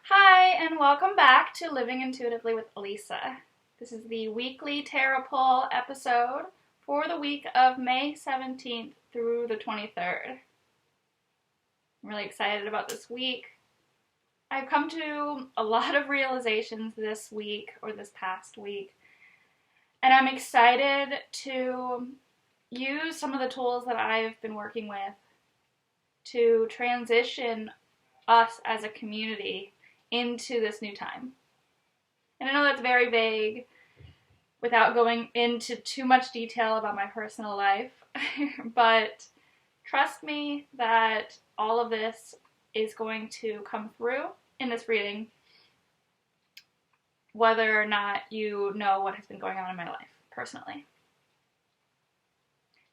Hi, and welcome back to Living Intuitively with Elisa. This is the weekly tarot pull episode for the week of May 17th through the 23rd. I'm really excited about this week. I've come to a lot of realizations this week, or this past week, and I'm excited to use some of the tools that I've been working with to transition us as a community into this new time. And I know that's very vague without going into too much detail about my personal life, but trust me that all of this is going to come through in this reading, whether or not you know what has been going on in my life personally.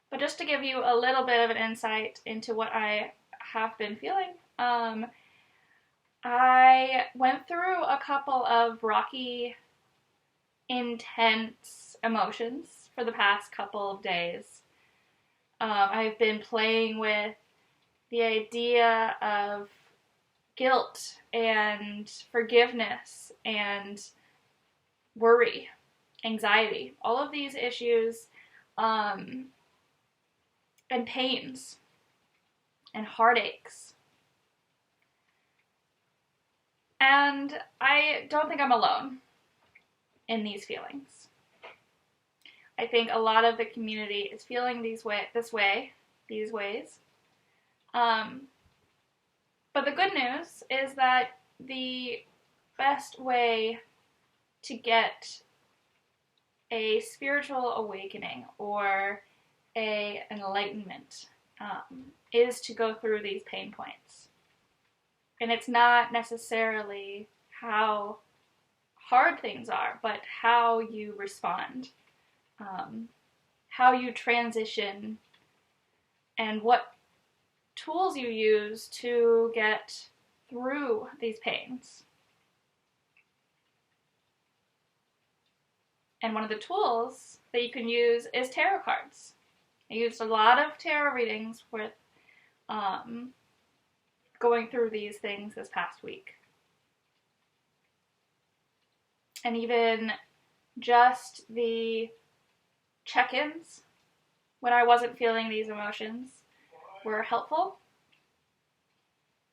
But just to give you a little bit of an insight into what I have been feeling, I went through a couple of rocky, intense emotions for the past couple of days. I've been playing with the idea of guilt and forgiveness and worry, anxiety, all of these issues, and pains and heartaches. And I don't think I'm alone in these feelings. I think a lot of the community is feeling these ways. But the good news is that the best way to get a spiritual awakening or an enlightenment is to go through these pain points. And it's not necessarily how hard things are, but how you respond, how you transition, and what tools you use to get through these pains. And one of the tools that you can use is tarot cards. I used a lot of tarot readings with going through these things this past week. And even just the check-ins when I wasn't feeling these emotions were helpful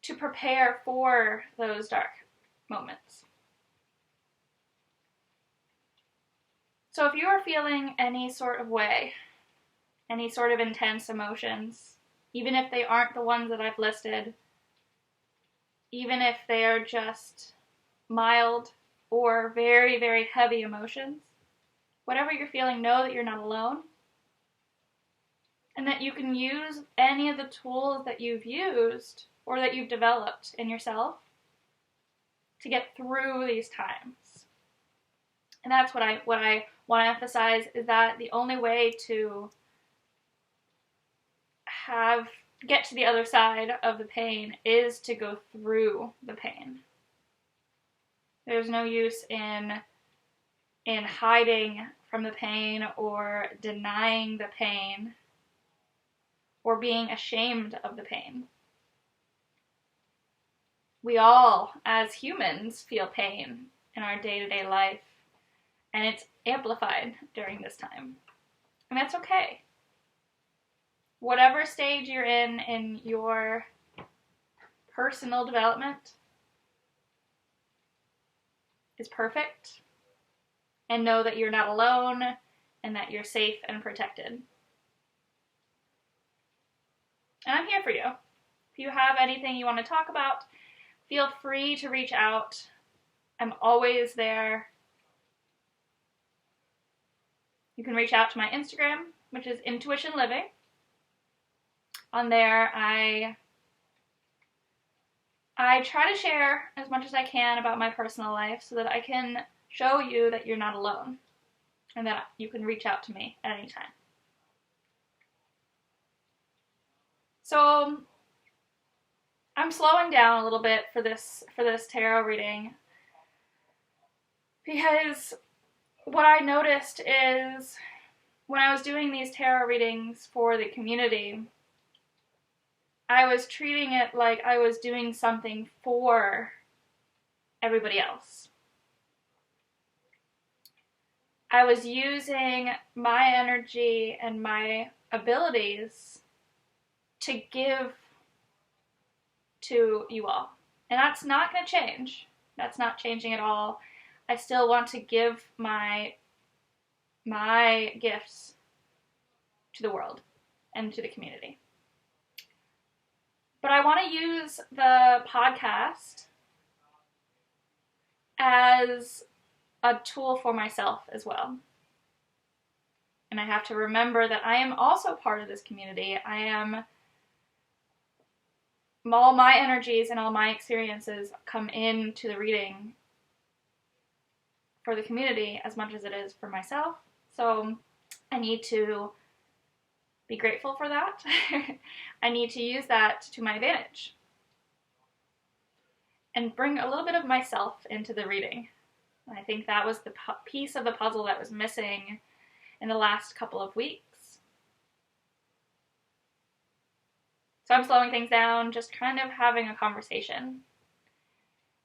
to prepare for those dark moments. So if you are feeling any sort of way, any sort of intense emotions, even if they aren't the ones that I've listed, even if they are just mild or very, very heavy emotions, whatever you're feeling, know that you're not alone, and that you can use any of the tools that you've used or that you've developed in yourself to get through these times. And that's what I want to emphasize, is that the only way to get to the other side of the pain is to go through the pain. There's no use in hiding from the pain or denying the pain or being ashamed of the pain. We all, as humans, feel pain in our day-to-day life, and it's amplified during this time. And that's okay. Whatever stage you're in your personal development is perfect, and know that you're not alone and that you're safe and protected. And I'm here for you. If you have anything you want to talk about, feel free to reach out. I'm always there. You can reach out to my Instagram, which is Intuition Living. On there, I try to share as much as I can about my personal life so that I can show you that you're not alone and that you can reach out to me at any time. So I'm slowing down a little bit for this tarot reading, because what I noticed is when I was doing these tarot readings for the community, I was treating it like I was doing something for everybody else. I was using my energy and my abilities to give to you all. And that's not going to change. That's not changing at all. I still want to give my gifts to the world and to the community. But I want to use the podcast as a tool for myself as well. And I have to remember that I am also part of this community. All my energies and all my experiences come into the reading for the community as much as it is for myself. So I need to be grateful for that. I need to use that to my advantage and bring a little bit of myself into the reading. I think that was the piece of the puzzle that was missing in the last couple of weeks. So I'm slowing things down, just kind of having a conversation,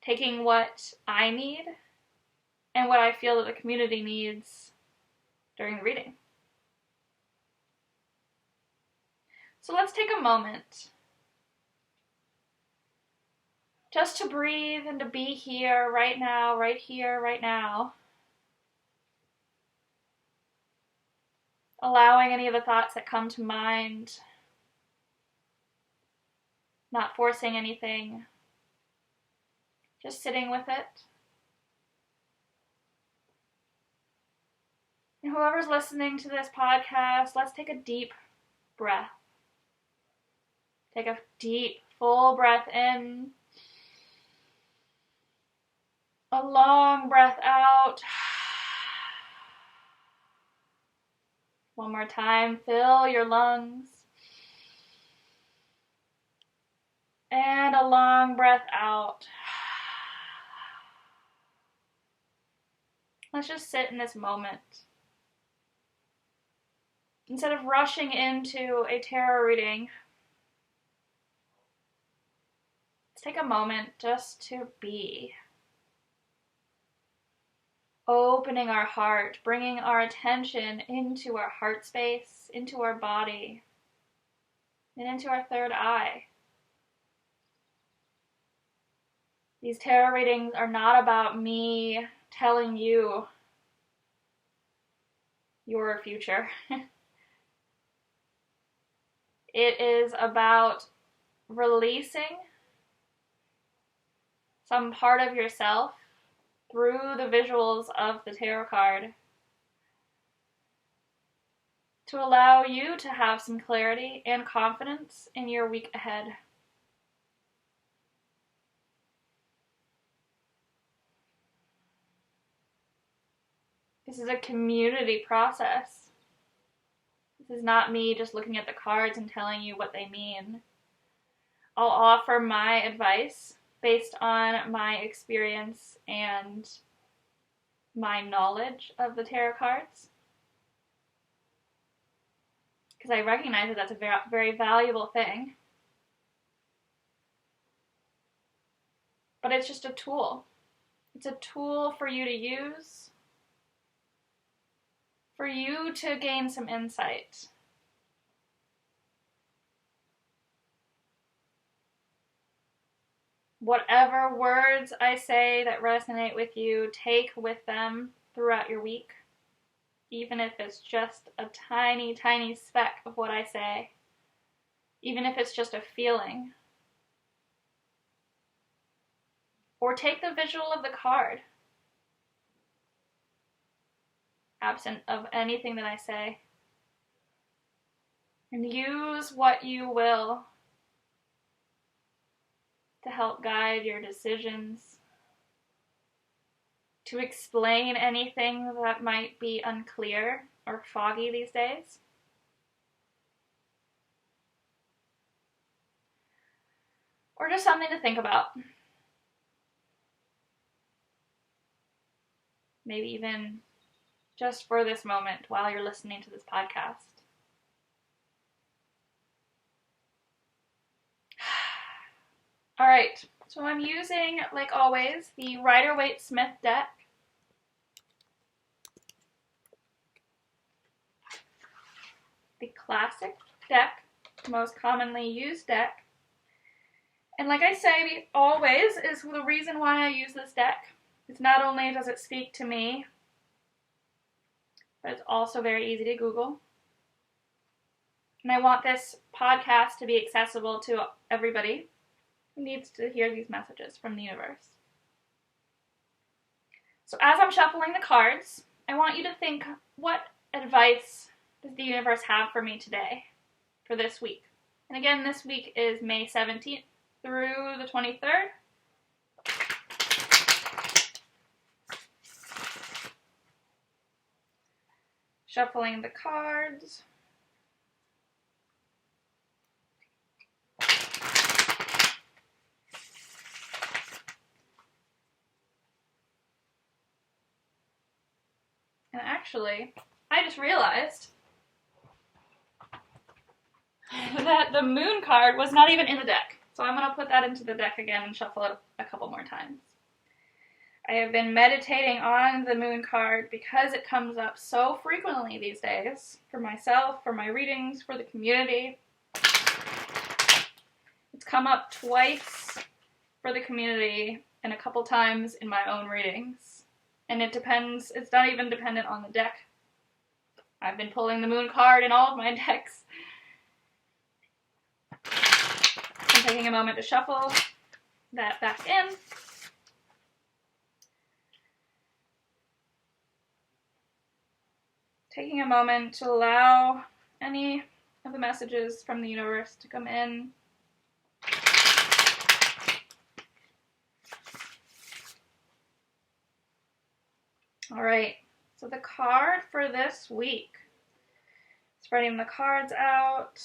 taking what I need and what I feel that the community needs during the reading. So let's take a moment just to breathe and to be here, right now, right here, right now. Allowing any of the thoughts that come to mind, not forcing anything, just sitting with it. And whoever's listening to this podcast, let's take a deep breath. Take a deep, full breath in. A long breath out. One more time, fill your lungs. And a long breath out. Let's just sit in this moment. Instead of rushing into a tarot reading, let's take a moment just to be. Opening our heart, bringing our attention into our heart space, into our body, and into our third eye. These tarot readings are not about me telling you your future. It is about releasing some part of yourself through the visuals of the tarot card to allow you to have some clarity and confidence in your week ahead. This is a community process. This is not me just looking at the cards and telling you what they mean. I'll offer my advice based on my experience and my knowledge of the tarot cards, because I recognize that that's a very valuable thing. But it's just a tool. It's a tool for you to use, for you to gain some insight. Whatever words I say that resonate with you, take with them throughout your week, even if it's just a tiny, tiny speck of what I say, even if it's just a feeling. Or take the visual of the card, absent of anything that I say, and use what you will to help guide your decisions, to explain anything that might be unclear or foggy these days. Or just something to think about. Maybe even just for this moment while you're listening to this podcast. All right, So I'm using, like always, the Rider-Waite-Smith deck. The classic deck, the most commonly used deck. And like I say, always is the reason why I use this deck. It's not only does it speak to me, but it's also very easy to Google. And I want this podcast to be accessible to everybody who needs to hear these messages from the universe. So as I'm shuffling the cards, I want you to think, what advice does the universe have for me today, for this week? And again, this week is May 17th through the 23rd. Shuffling the cards. And actually, I just realized that the moon card was not even in the deck. So I'm going to put that into the deck again and shuffle it a couple more times. I have been meditating on the moon card because it comes up so frequently these days, for myself, for my readings, for the community. It's come up twice for the community and a couple times in my own readings. And it depends, it's not even dependent on the deck. I've been pulling the moon card in all of my decks. I'm taking a moment to shuffle that back in. Taking a moment to allow any of the messages from the universe to come in. All right, so the card for this week. Spreading the cards out,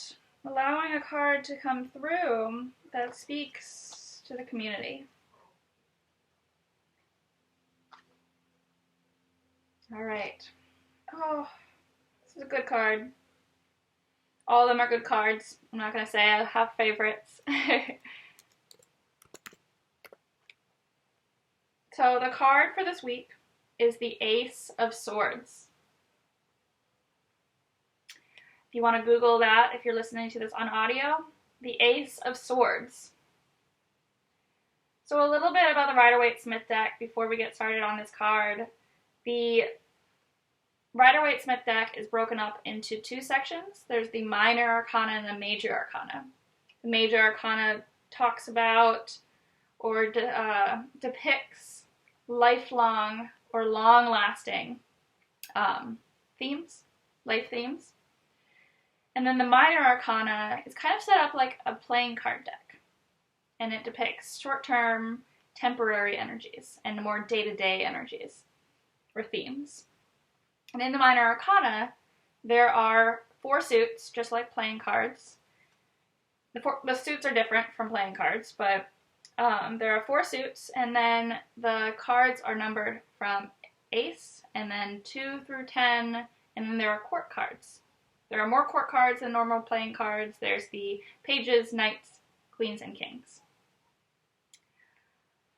allowing a card to come through that speaks to the community. All right. Oh, this is a good card. All of them are good cards. I'm not going to say I have favorites. So the card for this week is the Ace of Swords. If you want to Google that, if you're listening to this on audio, the Ace of Swords. So a little bit about the Rider-Waite-Smith deck before we get started on this card. The Rider-Waite-Smith deck is broken up into two sections. There's the Minor Arcana and the Major Arcana. The Major Arcana talks about or depicts lifelong or long-lasting themes, life themes. And then the Minor Arcana is kind of set up like a playing card deck. And it depicts short-term, temporary energies and more day-to-day energies or themes. And in the Minor Arcana, there are 4 suits, just like playing cards. The suits are different from playing cards, but there are 4 suits, and then the cards are numbered from ace, and then 2 through 10, and then there are court cards. There are more court cards than normal playing cards. There's the pages, knights, queens, and kings.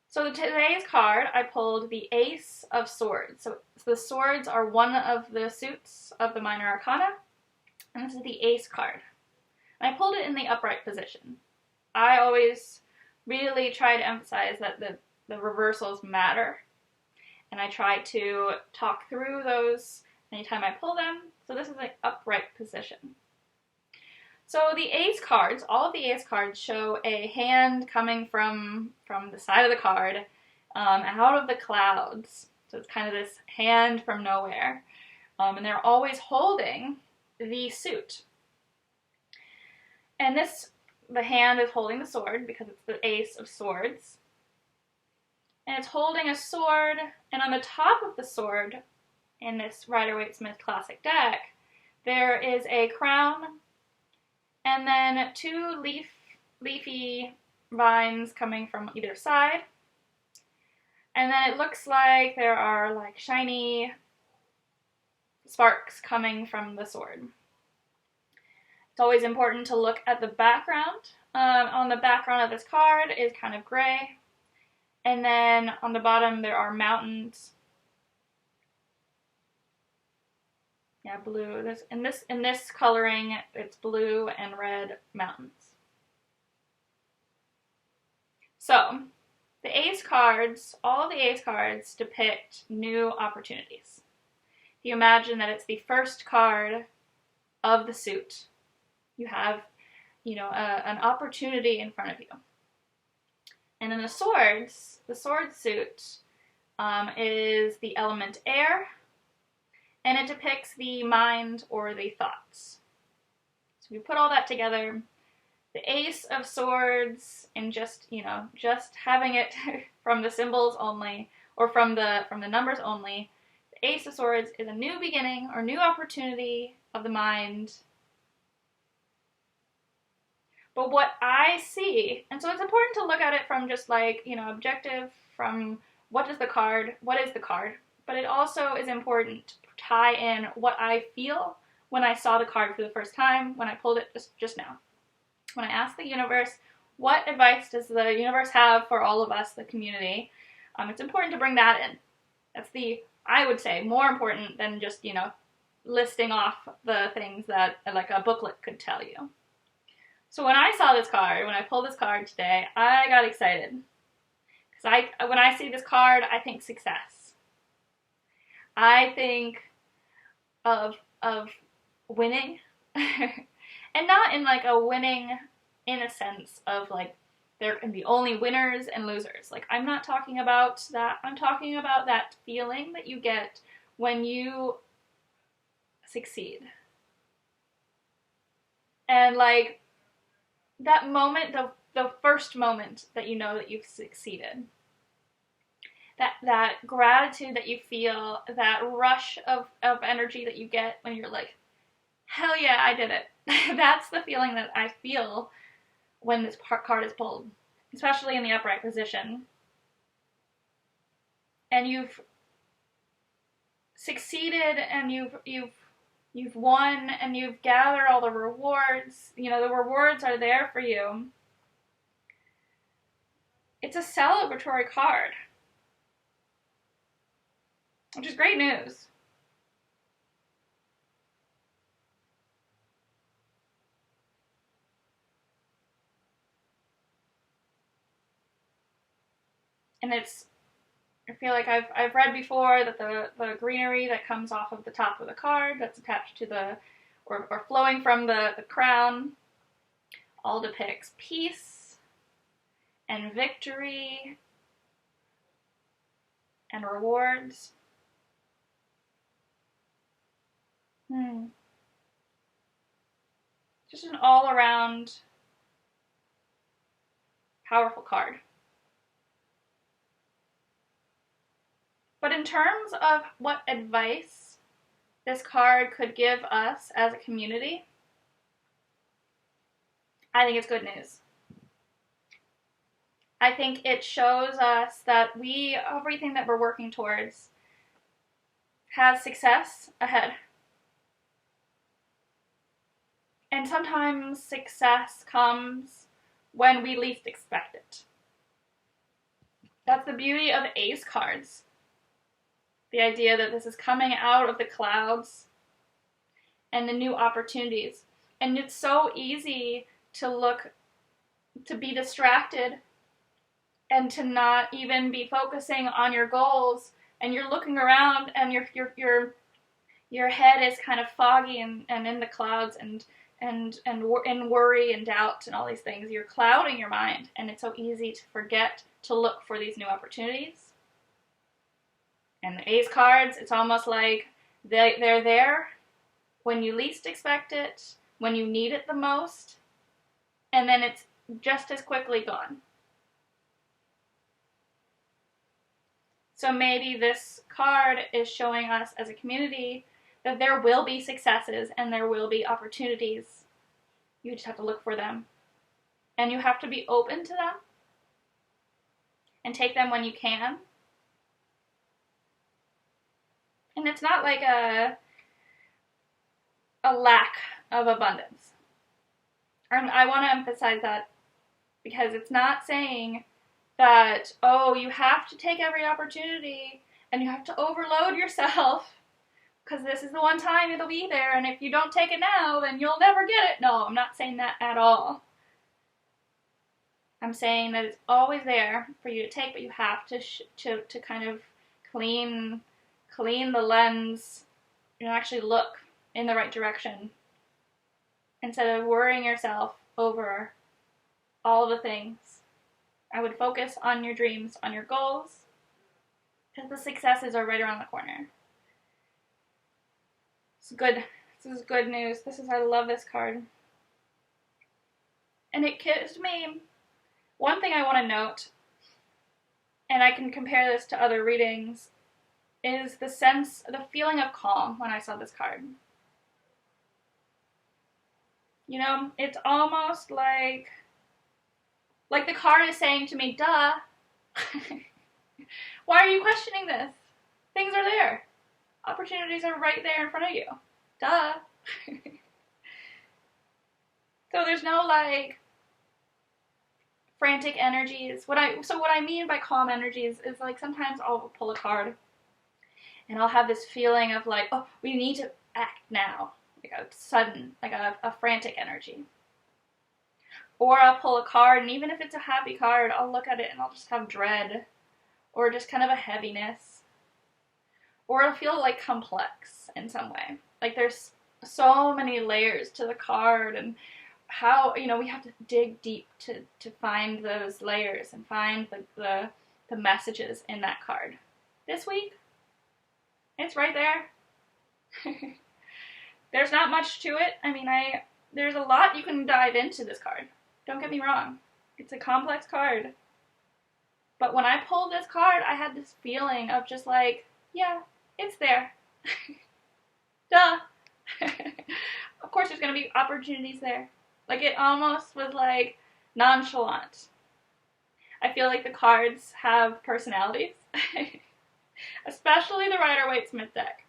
So today's card, I pulled the Ace of Swords. So the swords are one of the suits of the Minor Arcana, and this is the Ace card. And I pulled it in the upright position. I always really try to emphasize that the reversals matter, and I try to talk through those anytime I pull them. So this is an upright position. So the ace cards, all of the ace cards show a hand coming from the side of the card out of the clouds. So it's kind of this hand from nowhere. And they're always holding the suit. And the hand is holding the sword because it's the Ace of Swords. And it's holding a sword, and on the top of the sword, in this Rider-Waite-Smith classic deck, there is a crown, and then 2 leafy vines coming from either side. And then it looks like there are like shiny sparks coming from the sword. It's always important to look at the background on the background of this card is kind of gray. And then on the bottom there are mountains. Yeah, blue. In this coloring, it's blue and red mountains. So, the ace cards, all of the ace cards depict new opportunities. If you imagine that it's the first card of the suit, you have, an opportunity in front of you. And in the sword suit is the element air, and it depicts the mind or the thoughts. So we put all that together. The Ace of Swords, and just having it from the symbols only, or from the numbers only, the Ace of Swords is a new beginning or new opportunity of the mind. But what I see, and so it's important to look at it from just objective, from what is the card, but it also is important to tie in what I feel when I saw the card for the first time, when I pulled it just now. When I asked the universe, what advice does the universe have for all of us, the community, it's important to bring that in. That's I would say, more important than just, listing off the things that like a booklet could tell you. So when I saw this card, when I pulled this card today, I got excited. Because when I see this card, I think success. I think of winning. And not in like a winning in a sense of like there can be only winners and losers. Like, I'm not talking about that. I'm talking about that feeling that you get when you succeed. And like that moment, the first moment that you know that you've succeeded. That gratitude that you feel, that rush of energy that you get when you're like, hell yeah, I did it. That's the feeling that I feel when this card is pulled, especially in the upright position. And you've succeeded, and you've won, and you've gathered all the rewards. The rewards are there for you. It's a celebratory card, which is great news. And I feel like I've read before that the greenery that comes off of the top of the card, that's attached to or flowing from the crown, all depicts peace and victory and rewards. Just an all-around powerful card. But in terms of what advice this card could give us as a community, I think it's good news. I think it shows us that everything that we're working towards has success ahead. And sometimes success comes when we least expect it. That's the beauty of ace cards. The idea that this is coming out of the clouds and the new opportunities. And it's so easy to be distracted and to not even be focusing on your goals, and you're looking around and your head is kind of foggy and in the clouds and worry and doubt and all these things. You're clouding your mind, and it's so easy to forget to look for these new opportunities. And the ace cards, it's almost like they're there when you least expect it, when you need it the most, and then it's just as quickly gone. So maybe this card is showing us as a community that there will be successes and there will be opportunities. You just have to look for them. And you have to be open to them and take them when you can. And it's not like a lack of abundance. And I want to emphasize that Because it's not saying that, oh, you have to take every opportunity and you have to overload yourself because this is the one time it'll be there, and if you don't take it now, then you'll never get it. No, I'm not saying that at all. I'm saying that it's always there for you to take, but you have to kind of clean the lens and actually look in the right direction instead of worrying yourself over all the things. I would focus on your dreams, on your goals, because the successes are right around the corner. It's good. This is good news. I love this card. And it gives me one thing I want to note, and I can compare this to other readings, is the feeling of calm when I saw this card. You know, it's almost like the card is saying to me, duh, why are you questioning this? Things are there. Opportunities are right there in front of you. Duh. So there's no like frantic energies. What I mean by calm energies is like sometimes I'll pull a card and I'll have this feeling of like, oh, we need to act now. Like a sudden, like a frantic energy. Or I'll pull a card, and even if it's a happy card, I'll look at it and I'll just have dread or just kind of a heaviness. Or it'll feel like complex in some way. Like there's so many layers to the card, and how, you know, we have to dig deep to find those layers and find the messages in that card. This week, it's right there. There's not much to it. I mean, there's a lot you can dive into this card. Don't get me wrong. It's a complex card. But when I pulled this card, I had this feeling of just like, yeah, it's there. Duh. Of course there's going to be opportunities there. Like it almost was like nonchalant. I feel like the cards have personalities. Especially the Rider-Waite-Smith deck.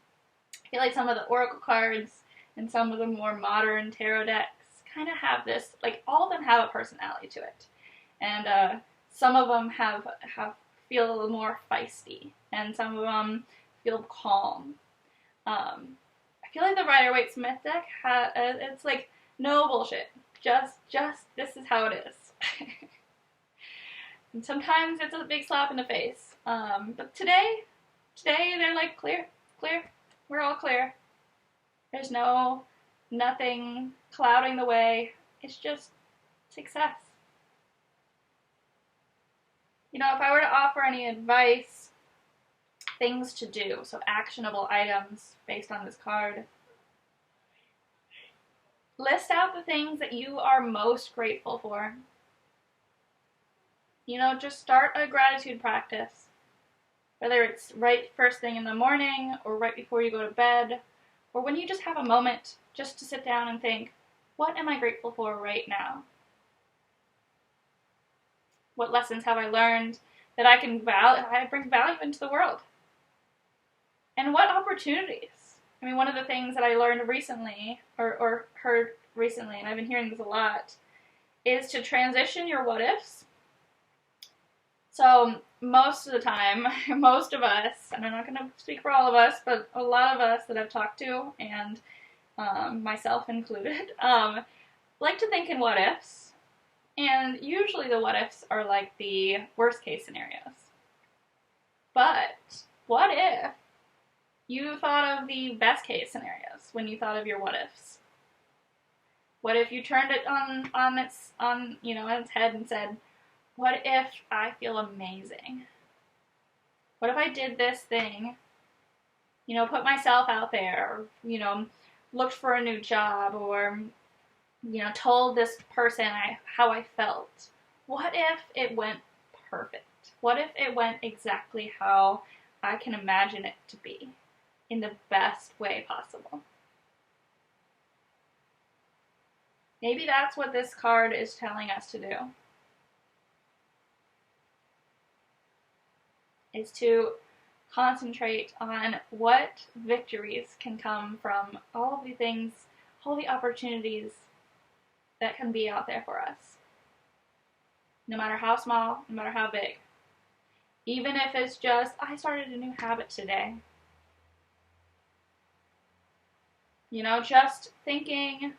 I feel like some of the Oracle cards and some of the more modern tarot decks kind of have this, like all of them have a personality to it. And some of them feel a little more feisty, and some of them feel calm. I feel like the Rider-Waite-Smith deck it's like no bullshit. Just this is how it is. And sometimes it's a big slap in the face. But today they're like clear. We're all clear. There's nothing clouding the way. It's just success. You know, if I were to offer any advice, things to do, so actionable items based on this card, list out the things that you are most grateful for. You know, just start a gratitude practice. Whether it's right first thing in the morning, or right before you go to bed, or when you just have a moment just to sit down and think, what am I grateful for right now? What lessons have I learned that I bring value into the world? And what opportunities? I mean, one of the things that I learned recently, or heard recently, and I've been hearing this a lot, is to transition your what-ifs. So most of the time, most of us, and I'm not going to speak for all of us, but a lot of us that I've talked to, and myself included, like to think in what-ifs. And usually the what-ifs are like the worst-case scenarios. But what if you thought of the best-case scenarios when you thought of your what-ifs? What if you turned it on its head and said, what if I feel amazing? What if I did this thing, you know, put myself out there, or, you know, looked for a new job, or, you know, told this person how I felt? What if it went perfect? What if it went exactly how I can imagine it to be, in the best way possible? Maybe that's what this card is telling us to do. Is to concentrate on what victories can come from all of the things, all the opportunities that can be out there for us. no matter how small, no matter how big. Even if it's just, I started a new habit today. Just thinking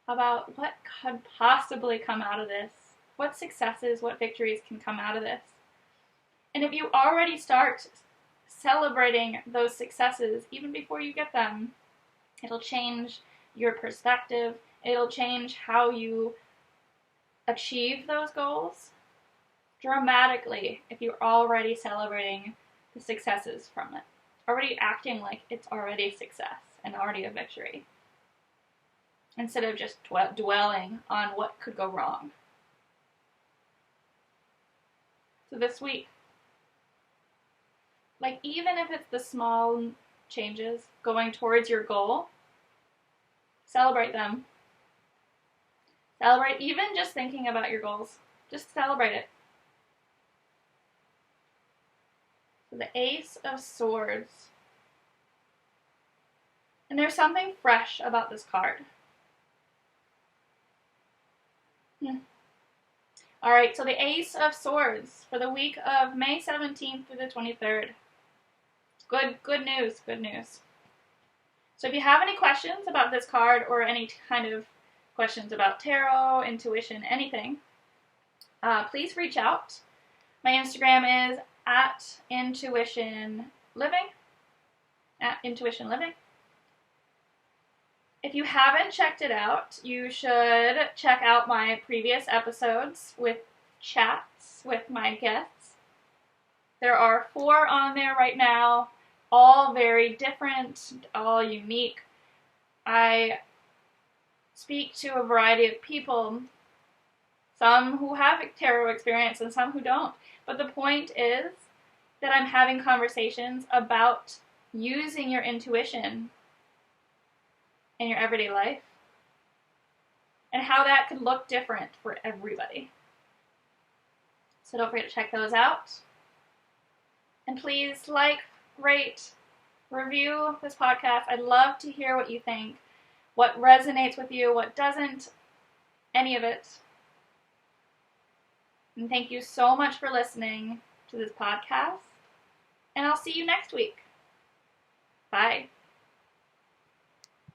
about what could possibly come out of this. What successes, what victories can come out of this. And if you already start celebrating those successes, even before you get them, it'll change your perspective. It'll change how you achieve those goals dramatically if you're already celebrating the successes from it. Already acting like it's already a success and already a victory. Instead of just dwelling on what could go wrong. So this week, even if it's the small changes going towards your goal, celebrate them. Celebrate even just thinking about your goals. Just celebrate it. So the Ace of Swords. And there's something fresh about this card. Alright, so the Ace of Swords for the week of May 17th through the 23rd. Good news, good news. So if you have any questions about this card or any kind of questions about tarot, intuition, anything, please reach out. My Instagram is @intuitionliving. @intuitionliving. If you haven't checked it out, you should check out my previous episodes with chats with my guests. There are 4 on there right now, all very different, all unique. I speak to a variety of people, some who have tarot experience and some who don't. But the point is that I'm having conversations about using your intuition in your everyday life and how that could look different for everybody. So don't forget to check those out. And please rate, review this podcast. I'd love to hear what you think, what resonates with you, what doesn't, any of it. And thank you so much for listening to this podcast. And I'll see you next week. Bye.